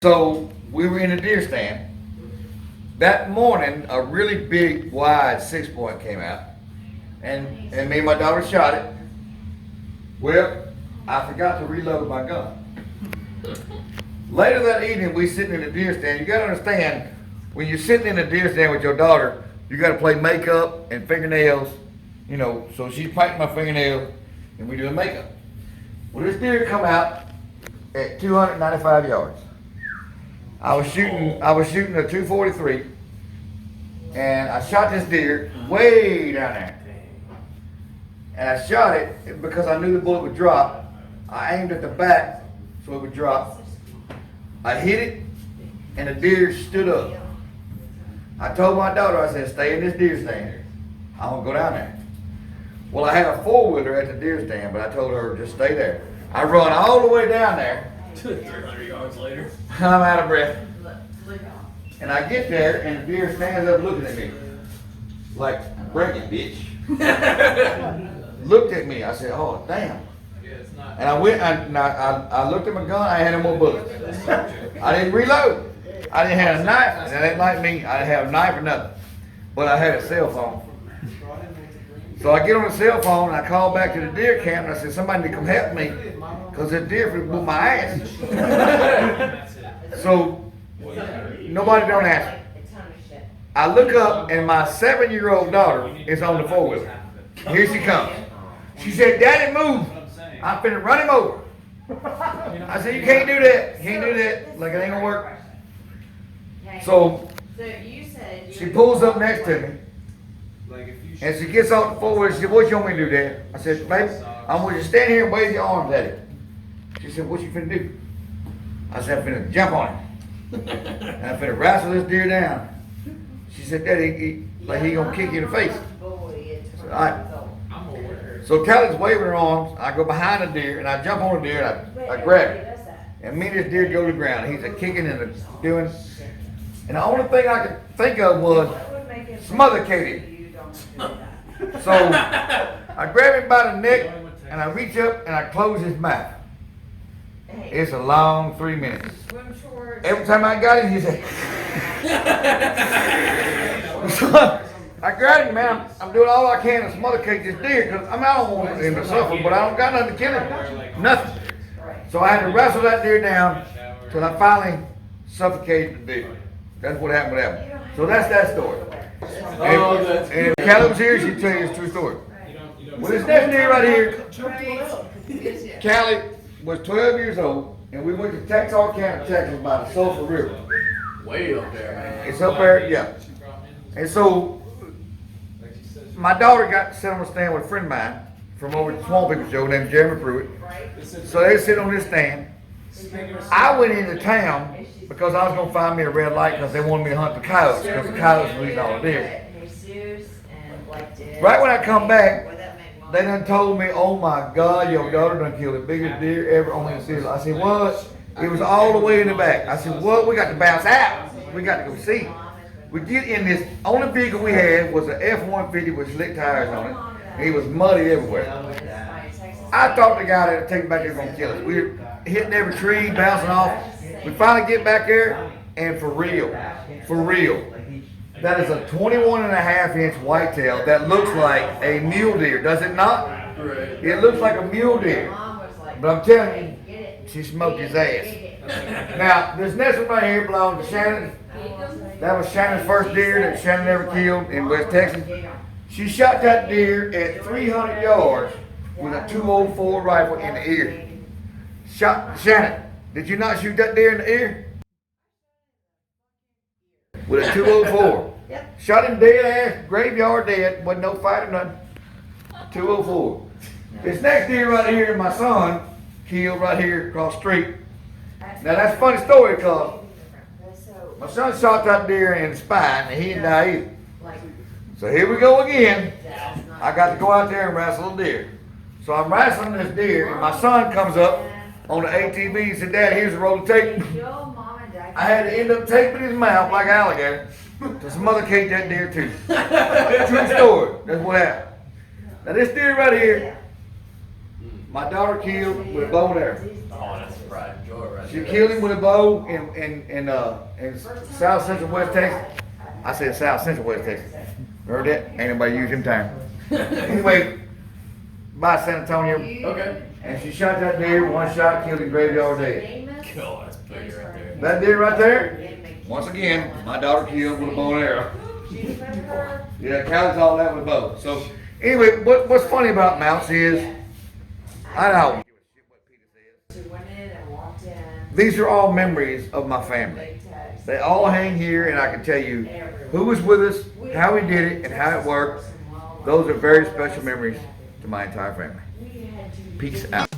So we were in a deer stand. That morning, a really big, wide 6-point came out, and me and my daughter shot it. Well, I forgot to reload my gun. Later that evening, we sitting in a deer stand. You got to understand, when you're sitting in a deer stand with your daughter, you got to play makeup and fingernails. You know, so she's painting my fingernails, and we do the makeup. Well, this deer come out at 295 yards. I was shooting a 243, and I shot this deer way down there. And I shot it because I knew the bullet would drop. I aimed at the back so it would drop. I hit it, and the deer stood up. I told my daughter, I said, stay in this deer stand. I'm gonna go down there. Well, I had a 4-wheeler at the deer stand, but I told her, just stay there. I run all the way down there. 300 yards later. I'm out of breath. And I get there, and the deer stands up looking at me. Like, break it, bitch. Looked at me. I said, oh, damn. And I went, I looked at my gun. I had no more bullets. I didn't reload. I didn't have a knife. And that ain't like me. I didn't have a knife or nothing. But I had a cell phone. So I get on the cell phone, and I call back to the deer camp, and I said, somebody need to come help me, because the deer whooped my ass. So, nobody don't answer. I look up, and my 7-year-old daughter is on the 4-wheeler. Here she comes. She said, Daddy, move. I'm finna run him over. I said, you can't do that. You can't do that. Like, it ain't gonna work. So, she pulls up next to me. And she gets off the 4-wheeler. She said, what you want me to do, Dad? I said, baby, I'm going to stand here and wave your arms at it. She said, what you finna do? I said, I'm finna jump on him. And I'm finna wrestle this deer down. She said, Daddy, like he gonna kick you in the face. I said, all right. So Callie's waving her arms. I go behind the deer, and I jump on the deer, and I grab it. And me and this deer go to the ground. He's a kicking and a doing. And the only thing I could think of was smothercate him. So I grab him by the neck, and I reach up and I close his mouth. It's a long 3 minutes. Every time I got him, he said. So I grabbed him, man. I'm doing all I can to smothercate this deer, because I don't want him to suffer, but I don't got nothing to kill him. Nothing. So I had to wrestle that deer down till I finally suffocated the deer. That's what happened with that one. So that's that story. And if Callie was here, she'd tell you it's a true story. Well, this next deer right here, Callie was 12 years old, and we went to Texarkana, Texas by the Sulphur River. Way up there, man. It's up there, yeah. And so, my daughter got to sit on the stand with a friend of mine from over at the Swamp People Show named Jeremy Pruitt. So they sit on this stand. I went into town because I was going to find me a red light because they wanted me to hunt the coyotes, because the coyotes were eating all the deer. Right when I come back, they done told me, oh my God, your daughter done killed the biggest deer ever on the city. I said, what? It was all the way in the back. I said, what? We got to bounce out. We got to go see. We get in this, only vehicle we had was an F-150 with slick tires on it. And it was muddy everywhere. I thought the guy that take it back there was going to kill us. We were hitting every tree, bouncing off. We finally get back there, and for real, that is a 21.5-inch whitetail that looks like a mule deer, does it not? It looks like a mule deer. But I'm telling you, she smoked his ass. Now, this next one right here belongs to Shannon. That was Shannon's first deer that Shannon ever killed in West Texas. She shot that deer at 300 yards with a 204 rifle in the ear. Shannon, did you not shoot that deer in the ear? With a 204. Shot him dead ass, graveyard dead, wasn't no fight or nothing. 204. This next deer right here, my son killed right here across the street. Now that's a funny story, because my son shot that deer in the spine and he didn't die either. So here we go again. I got to go out there and wrestle a deer. So I'm wrestling this deer, and my son comes up on the ATV and said, Dad, here's a roll of tape. I had to end up taping his mouth like an alligator to smothercate that deer too. True story. That's what happened. Now this deer right here, my daughter killed with a bow and arrow. Oh, that's pride and joy right She there. killed him with a bow in South Central West Texas. I said South Central West Texas. Heard that? Ain't nobody use him time. Anyway, by San Antonio. Okay. And she shot that deer, one shot, killed him graveyard dead. Cool, that's big right there. That deer right there, once again, my daughter killed with a bow and arrow. Yeah, Callie's all that with a bow. So, anyway, what's funny about mounts is, I don't give a shit what Peter says. These are all memories of my family. They all hang here, and I can tell you who was with us, how we did it, and how it worked. Those are very special memories to my entire family. Peace out.